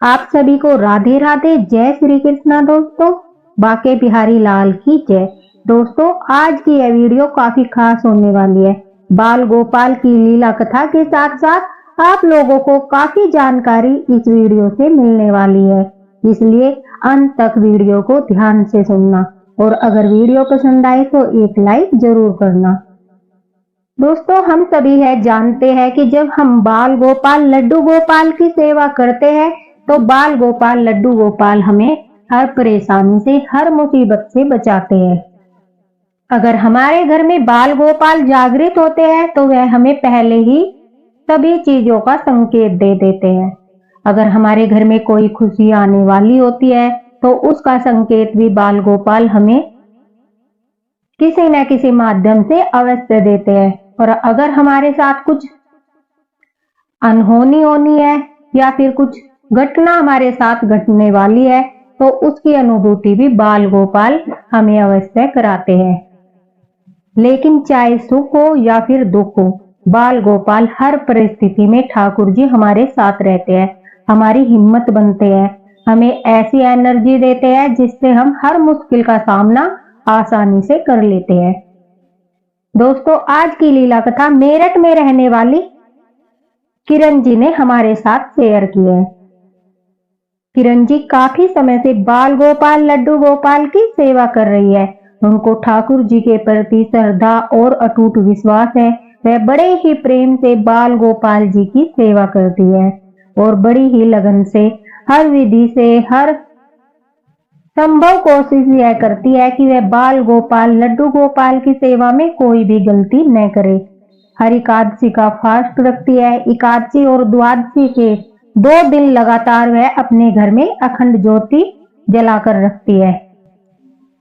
आप सभी को राधे राधे, जय श्री कृष्णा दोस्तों। बाके बिहारी लाल की जय। दोस्तों, आज की यह वीडियो काफी खास होने वाली है। बाल गोपाल की लीला कथा के साथ साथ आप लोगों को काफी जानकारी इस वीडियो से मिलने वाली है, इसलिए अंत तक वीडियो को ध्यान से सुनना और अगर वीडियो पसंद आए तो एक लाइक जरूर करना। दोस्तों, हम सभी जानते हैं कि जब हम बाल गोपाल लड्डू गोपाल की सेवा करते हैं तो बाल गोपाल लड्डू गोपाल हमें हर परेशानी से, हर मुसीबत से बचाते हैं। अगर हमारे घर में बाल गोपाल जागृत होते हैं तो वह हमें पहले ही सभी चीजों का संकेत दे देते हैं। अगर हमारे घर में कोई खुशी आने वाली होती है तो उसका संकेत भी बाल गोपाल हमें किसी न किसी माध्यम से अवश्य देते हैं। और अगर हमारे साथ कुछ अनहोनी होनी है या फिर कुछ घटना हमारे साथ घटने वाली है तो उसकी अनुभूति भी बाल गोपाल हमें अवश्य कराते हैं। लेकिन चाहे सुख हो या फिर दुख हो, बाल गोपाल हर परिस्थिति में ठाकुर जी हमारे साथ रहते हैं, हमारी हिम्मत बनते हैं, हमें ऐसी एनर्जी देते हैं जिससे हम हर मुश्किल का सामना आसानी से कर लेते हैं। दोस्तों, आज की लीला कथा मेरठ में रहने वाली किरण जी ने हमारे साथ शेयर की है। किरण जी काफी समय से बाल गोपाल लड्डू गोपाल की सेवा कर रही है। उनको ठाकुर जी के प्रति श्रद्धा और अटूट विश्वास है। वह बड़े ही प्रेम से बाल गोपाल जी की सेवा करती है और बड़ी ही लगन से, हर विधि से, हर संभव कोशिश यह करती है कि वह बाल गोपाल लड्डू गोपाल की सेवा में कोई भी गलती न करे। हर एकादशी का फास्ट रखती है। एकादशी और द्वादशी के 2 दिन लगातार वह अपने घर में अखंड ज्योति जलाकर रखती है।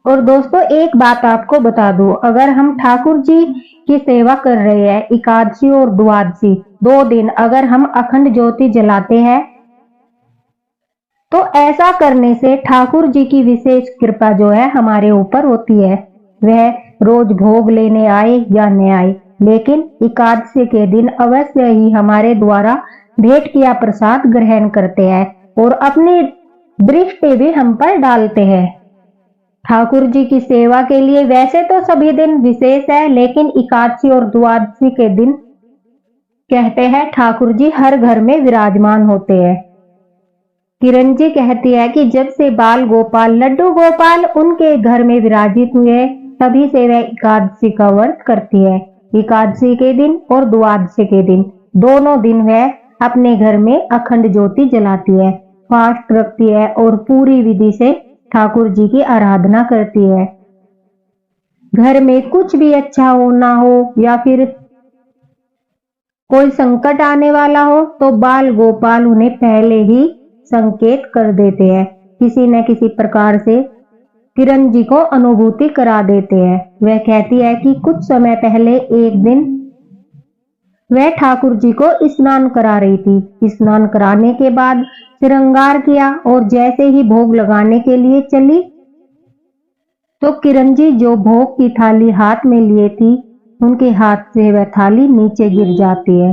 और दोस्तों, एक बात आपको बता दूं, अगर हम ठाकुर जी की सेवा कर रहे हैं, एकादशी और द्वादशी 2 दिन अगर हम अखंड ज्योति जलाते हैं तो ऐसा करने से ठाकुर जी की विशेष कृपा जो है हमारे ऊपर होती है। वह रोज भोग लेने आए या न आए, लेकिन एकादशी के दिन अवश्य ही हमारे द्वारा भेंट किया प्रसाद ग्रहण करते हैं और अपनी दृष्टि भी हम पर डालते हैं। ठाकुर जी की सेवा के लिए वैसे तो सभी दिन विशेष है, लेकिन एकादशी और द्वादशी के दिन कहते हैं ठाकुर जी हर घर में विराजमान होते हैं। किरण जी कहती है कि जब से बाल गोपाल लड्डू गोपाल उनके घर में विराजित हुए, तभी से वह एकादशी का व्रत करती है। एकादशी के दिन और द्वादशी के दिन दोनों दिन वह अपने घर में अखंड ज्योति जलाती है, फास्ट रखती है और पूरी विधि से ठाकुर जी की आराधना करती है। घर में कुछ भी अच्छा हो ना हो या फिर कोई संकट आने वाला हो तो बाल गोपाल उन्हें पहले ही संकेत कर देते हैं, किसी न किसी प्रकार से किरण जी को अनुभूति करा देते हैं। वह कहती है कि कुछ समय पहले एक दिन वह ठाकुर जी को स्नान करा रही थी। स्नान कराने के बाद श्रृंगार किया और जैसे ही भोग लगाने के लिए चली तो किरण जी जो भोग की थाली हाथ में लिए थी, उनके हाथ से वह थाली नीचे गिर जाती है।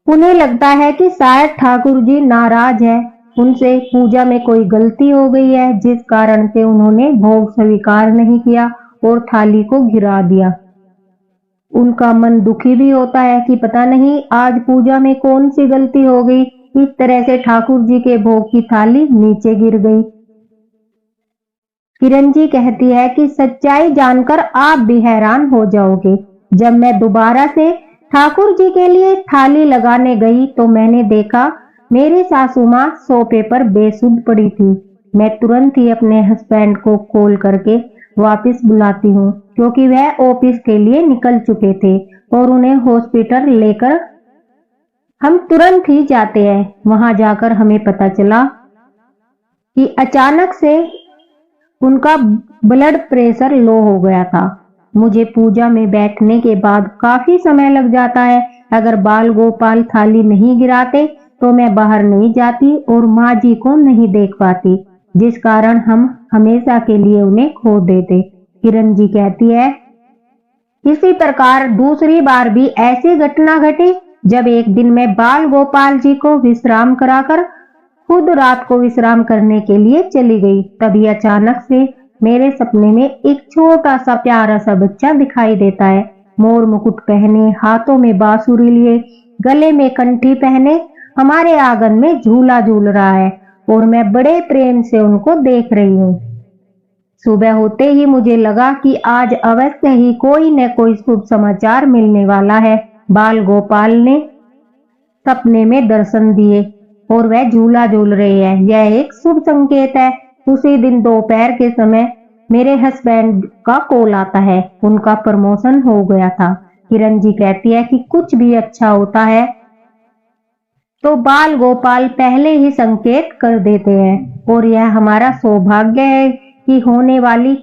उन्हें लगता है कि शायद ठाकुर जी नाराज है, उनसे पूजा में कोई गलती हो गई है, जिस कारण से उन्होंने भोग स्वीकार नहीं किया और थाली को गिरा दिया। उनका मन दुखी भी होता है कि पता नहीं आज पूजा में कौन सी गलती हो गई, इस तरह से ठाकुर जी के भोग की थाली नीचे गिर गई। किरण जी कहती है कि सच्चाई जानकर आप भी हैरान हो जाओगे। जब मैं दोबारा से ठाकुर जी के लिए थाली लगाने गई तो मैंने देखा मेरी सासू माँ सोफे पर बेसुध पड़ी थी। मैं तुरंत ही अपने हस्बैंड को कॉल करके वापस बुलाती हूँ, क्योंकि वह ऑफिस के लिए निकल चुके थे और उन्हें हॉस्पिटल लेकर हम तुरंत ही जाते हैं। वहां जाकर हमें पता चला कि अचानक से उनका ब्लड प्रेशर लो हो गया था। मुझे पूजा में बैठने के बाद काफी समय लग जाता है। अगर बाल गोपाल थाली नहीं गिराते तो मैं बाहर नहीं जाती और माँ जी को नहीं देख पाती, जिस कारण हम हमेशा के लिए उन्हें खो देते। किरण जी कहती है, इसी प्रकार दूसरी बार भी ऐसी घटना घटी जब एक दिन मैं बाल गोपाल जी को विश्राम कराकर खुद रात को विश्राम करने के लिए चली गई। तभी अचानक से मेरे सपने में एक छोटा सा प्यारा सा बच्चा दिखाई देता है। मोर मुकुट पहने, हाथों में बांसुरी लिए, गले में कंठी पहने हमारे आंगन में झूला झूल रहा है और मैं बड़े प्रेम से उनको देख रही हूँ। सुबह होते ही मुझे लगा कि आज अवश्य ही कोई न कोई शुभ समाचार मिलने वाला है। बाल गोपाल ने सपने में दर्शन दिए और वह झूला झूल रहे हैं। यह एक शुभ संकेत है। उसी दिन दोपहर के समय मेरे हस्बैंड का कॉल आता है। उनका प्रमोशन हो गया था। किरण जी कहती है कि कुछ भी अच्छा होता है तो बाल गोपाल पहले ही संकेत कर देते हैं और यह हमारा सौभाग्य है कि होने वाली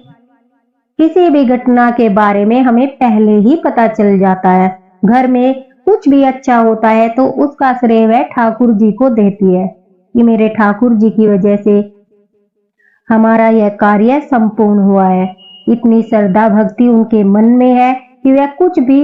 किसी भी घटना के बारे में हमें पहले ही पता चल जाता है। घर में कुछ भी अच्छा होता है तो उसका श्रेय वह ठाकुर जी को देती है कि मेरे ठाकुर जी की वजह से हमारा यह कार्य संपूर्ण हुआ है। इतनी श्रद्धा भक्ति उनके मन में है कि वह कुछ भी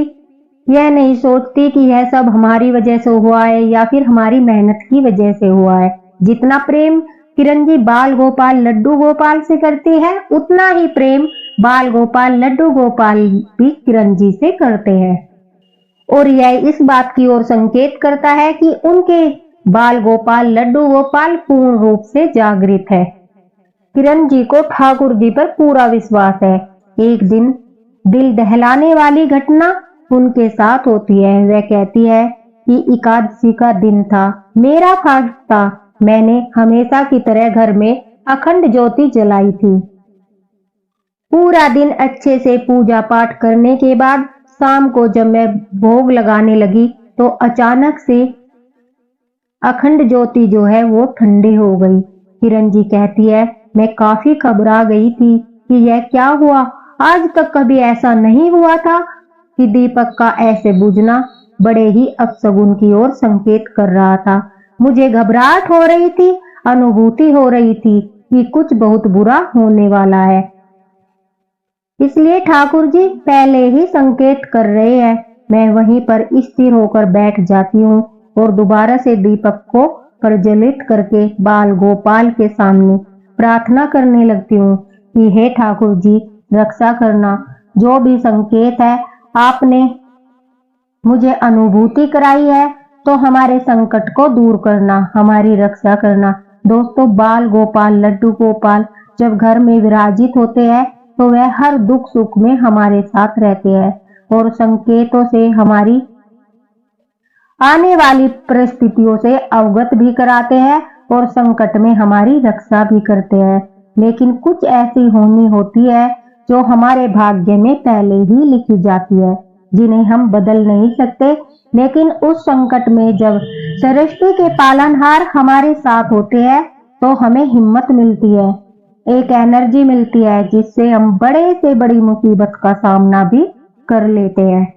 यह नहीं सोचती कि यह सब हमारी वजह से हुआ है या फिर हमारी मेहनत की वजह से हुआ है। जितना प्रेम किरण जी बाल गोपाल लड्डू गोपाल से करती है, उतना ही प्रेम बाल गोपाल लड्डू गोपाल भी किरण जी से करते हैं और यह इस बात की ओर संकेत करता है कि उनके बाल गोपाल लड्डू गोपाल पूर्ण रूप से जागृत है। किरण जी को ठाकुर जी पर पूरा विश्वास है। एक दिन दिल दहलाने वाली घटना उनके साथ होती है। वह कहती है कि एकादशी का दिन था, मेरा फास्ट था। मैंने हमेशा की तरह घर में अखंड ज्योति जलाई थी। पूरा दिन अच्छे से पूजा पाठ करने के बाद शाम को जब मैं भोग लगाने लगी तो अचानक से अखंड ज्योति जो है वो ठंडी हो गई। किरण जी कहती है मैं काफी घबरा गई थी कि यह क्या हुआ। आज तक कभी ऐसा नहीं हुआ था कि दीपक का ऐसे बुझना बड़े ही अपशगुन की ओर संकेत कर रहा था। मुझे घबराहट हो रही थी, अनुभूति हो रही थी कि कुछ बहुत बुरा होने वाला है। इसलिए ठाकुर जी पहले ही संकेत कर रहे हैं। मैं वहीं पर स्थिर होकर बैठ जाती हूँ और दोबारा से दीपक को प्रज्वलित करके बाल गोपाल के सामने प्रार्थना करने लगती हूँ कि हे ठाकुर जी रक्षा करना। जो भी संकेत है आपने मुझे अनुभूति कराई है तो हमारे संकट को दूर करना, हमारी रक्षा करना। दोस्तों बाल गोपाल लड्डू गोपाल जब घर में विराजित होते हैं तो वह हर दुख सुख में हमारे साथ रहते हैं और संकेतों से हमारी आने वाली परिस्थितियों से अवगत भी कराते हैं और संकट में हमारी रक्षा भी करते हैं। लेकिन कुछ ऐसी होनी होती है जो हमारे भाग्य में पहले ही लिखी जाती है, जिन्हें हम बदल नहीं सकते। लेकिन उस संकट में जब सृष्टि के पालनहार हमारे साथ होते हैं तो हमें हिम्मत मिलती है, एक एनर्जी मिलती है जिससे हम बड़े से बड़ी मुसीबत का सामना भी कर लेते हैं।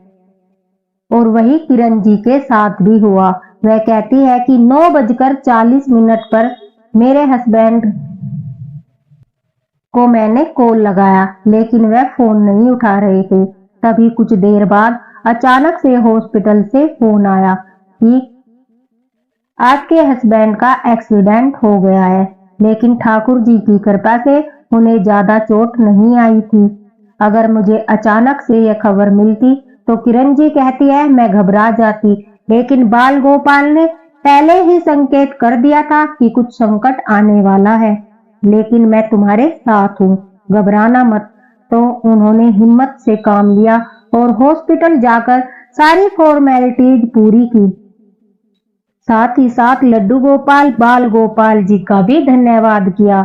और वही किरण जी के साथ भी हुआ। वह कहती है कि 9:40 पर मेरे हस्बैंड को मैंने कॉल लगाया लेकिन वह फोन नहीं उठा रहे थे। तभी कुछ देर बाद अचानक से हॉस्पिटल से फोन आया कि आपके हस्बैंड का एक्सीडेंट हो गया है। लेकिन ठाकुर जी की कृपा से उन्हें ज्यादा चोट नहीं आई थी। अगर मुझे अचानक से यह खबर मिलती तो किरण जी कहती है मैं घबरा जाती, लेकिन बाल गोपाल ने पहले ही संकेत कर दिया था कि कुछ संकट आने वाला है, लेकिन मैं तुम्हारे साथ हूँ, घबराना मत। तो उन्होंने हिम्मत से काम लिया और हॉस्पिटल जाकर सारी फॉर्मेलिटीज पूरी की। साथ ही साथ लड्डू गोपाल बाल गोपाल जी का भी धन्यवाद किया।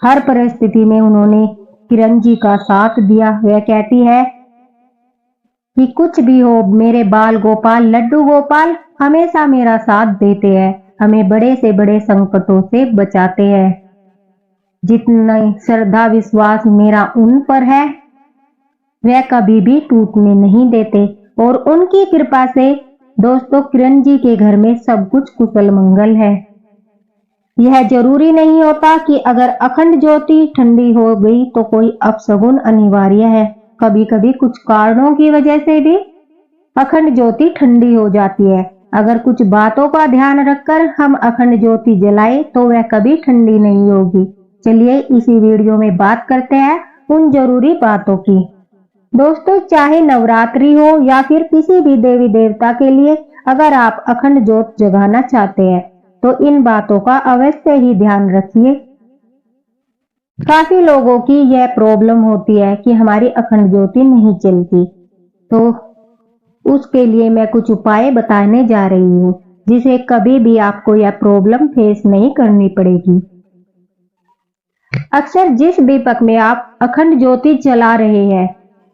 हर परिस्थिति में उन्होंने किरण जी का साथ दिया। वह कहती है कि कुछ भी हो मेरे बाल गोपाल लड्डू गोपाल हमेशा मेरा साथ देते हैं, हमें बड़े से बड़े संकटों से बचाते हैं। जितना श्रद्धा विश्वास मेरा उन पर है वह कभी भी टूटने नहीं देते और उनकी कृपा से दोस्तों किरण जी के घर में सब कुछ कुशल मंगल है। यह जरूरी नहीं होता कि अगर अखंड ज्योति ठंडी हो गई तो कोई अपशगुन अनिवार्य है। कभी कभी कुछ कारणों की वजह से भी अखंड ज्योति ठंडी हो जाती है। अगर कुछ बातों का ध्यान रखकर हम अखंड ज्योति जलाए तो वह कभी ठंडी नहीं होगी। चलिए इसी वीडियो में बात करते हैं उन जरूरी बातों की। दोस्तों, चाहे नवरात्रि हो या फिर किसी भी देवी देवता के लिए अगर आप अखंड ज्योत जगाना चाहते हैं तो इन बातों का अवश्य ही ध्यान रखिए। काफी लोगों की यह प्रॉब्लम होती है कि हमारी अखंड ज्योति नहीं चलती, तो उसके लिए मैं कुछ उपाय बताने जा रही हूँ जिसे कभी भी आपको यह प्रॉब्लम फेस नहीं करनी पड़ेगी। अक्सर जिस दीपक में आप अखंड ज्योति जला रहे हैं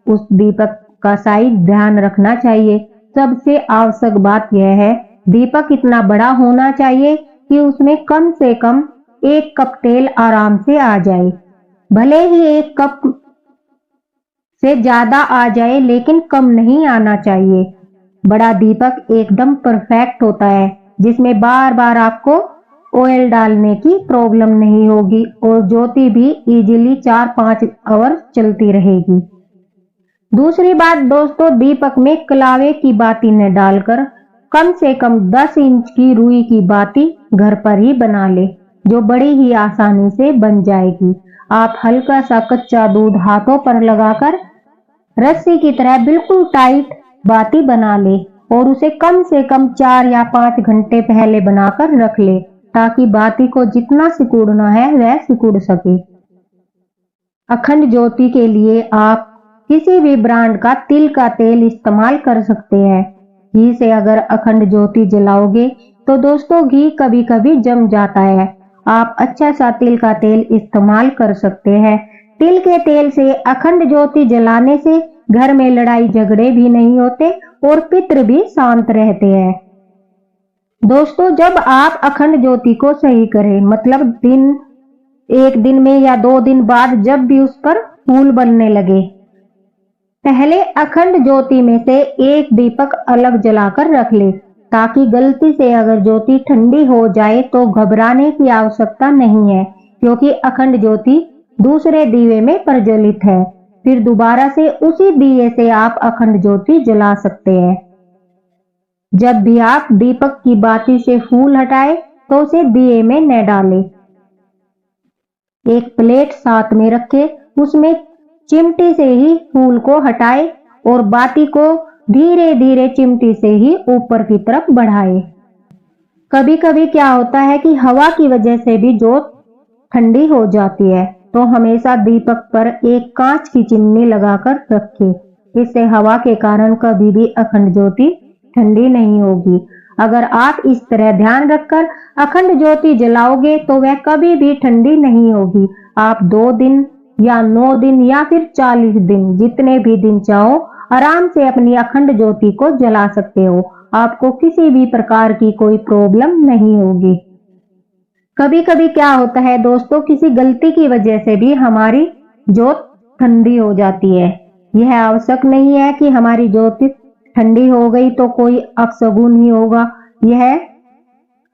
उस दीपक का साइज ध्यान रखना चाहिए। सबसे आवश्यक बात यह है, दीपक इतना बड़ा होना चाहिए कि उसमें कम से कम 1 कप तेल आराम से आ जाए। भले ही 1 कप से ज्यादा आ जाए लेकिन कम नहीं आना चाहिए। बड़ा दीपक एकदम परफेक्ट होता है जिसमें बार बार आपको ऑयल डालने की प्रॉब्लम नहीं होगी और ज्योति भी इजीली 4-5 आवर चलती रहेगी। दूसरी बात दोस्तों, दीपक में कलावे की बाती न डालकर कम से कम 10 इंच की रुई की बाती घर पर ही बना ले, जो बड़ी ही आसानी से बन जाएगी। आप हल्का सा कच्चा दूध हाथों पर लगाकर रस्सी की तरह बिल्कुल टाइट बाती बना ले और उसे कम से कम 4 या 5 घंटे पहले बनाकर रख ले ताकि बाती को जितना सिकुड़ना है वह सिकुड़ सके। अखंड ज्योति के लिए आप किसी भी ब्रांड का तिल का तेल इस्तेमाल कर सकते हैं। घी से अगर अखंड ज्योति जलाओगे तो दोस्तों घी कभी कभी जम जाता है। आप अच्छा सा तिल का तेल इस्तेमाल कर सकते हैं। तिल के तेल से अखंड ज्योति जलाने से घर में लड़ाई झगड़े भी नहीं होते और पितृ भी शांत रहते हैं। दोस्तों, जब आप अखंड ज्योति को सही करें, मतलब एक दिन में या 2 दिन बाद जब भी उस पर फूल बनने लगे, पहले अखंड ज्योति में से एक दीपक अलग जलाकर रख ले ताकि गलती से अगर ज्योति ठंडी हो जाए तो घबराने की आवश्यकता नहीं है, क्योंकि अखंड ज्योति दूसरे दिए में प्रज्वलित है। फिर दोबारा से उसी दिए से आप अखंड ज्योति जला सकते हैं। जब भी आप दीपक की बाती से फूल हटाए तो उसे दिए में न डालें। एक प्लेट साथ में रखे, उसमें चिमटी से ही फूल को हटाए और बाती को धीरे धीरे चिमटी से ही ऊपर की तरफ बढ़ाए। कभी कभी क्या होता है कि हवा की वजह से भी ज्योत ठंडी हो जाती है, तो हमेशा दीपक पर एक कांच की चिमनी लगाकर रखें। इससे हवा के कारण कभी भी अखंड ज्योति ठंडी नहीं होगी। अगर आप इस तरह ध्यान रखकर अखंड ज्योति जलाओगे तो वह कभी भी ठंडी नहीं होगी। आप 2 दिन या 9 दिन या फिर 40 दिन, जितने भी दिन चाहो आराम से अपनी अखंड ज्योति को जला सकते हो। आपको किसी भी प्रकार की कोई प्रॉब्लम नहीं होगी। कभी कभी क्या होता है दोस्तों, किसी गलती की वजह से भी हमारी ज्योत ठंडी हो जाती है। यह आवश्यक नहीं है कि हमारी ज्योति ठंडी हो गई तो कोई अपशगुन ही होगा। यह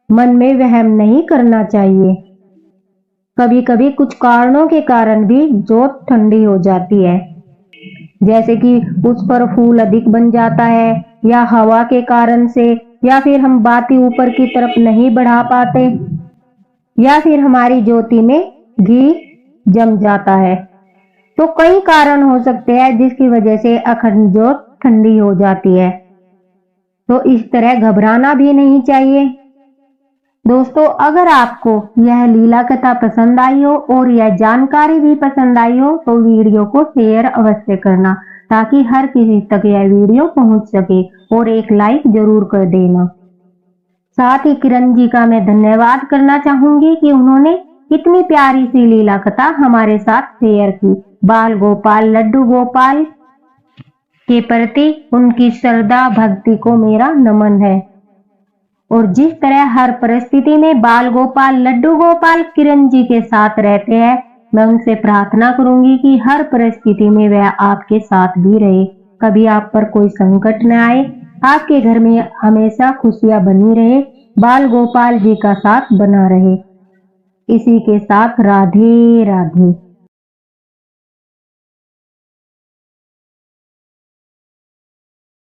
मन में वहम नहीं करना चाहिए। कभी कभी कुछ कारणों के कारण भी ज्योत ठंडी हो जाती है, जैसे कि उस पर फूल अधिक बन जाता है या हवा के कारण से, या फिर हम बाती ऊपर की तरफ नहीं बढ़ा पाते, या फिर हमारी ज्योति में घी जम जाता है। तो कई कारण हो सकते हैं जिसकी वजह से अखंड ज्योत ठंडी हो जाती है। तो इस तरह घबराना भी नहीं चाहिए। दोस्तों, अगर आपको यह लीला कथा पसंद आई हो और यह जानकारी भी पसंद आई हो तो वीडियो को शेयर अवश्य करना ताकि हर किसी तक यह वीडियो पहुंच सके, और एक लाइक जरूर कर देना। साथ ही किरण जी का मैं धन्यवाद करना चाहूंगी कि उन्होंने इतनी प्यारी सी लीला कथा हमारे साथ शेयर की। बाल गोपाल लड्डू गोपाल के प्रति उनकी श्रद्धा भक्ति को मेरा नमन है। और जिस तरह हर परिस्थिति में बाल गोपाल लड्डू गोपाल किरण जी के साथ रहते हैं, मैं उनसे प्रार्थना करूंगी कि हर परिस्थिति में वह आपके साथ भी रहे, कभी आप पर कोई संकट न आए, आपके घर में हमेशा खुशियां बनी रहे, बाल गोपाल जी का साथ बना रहे। इसी के साथ राधे राधे।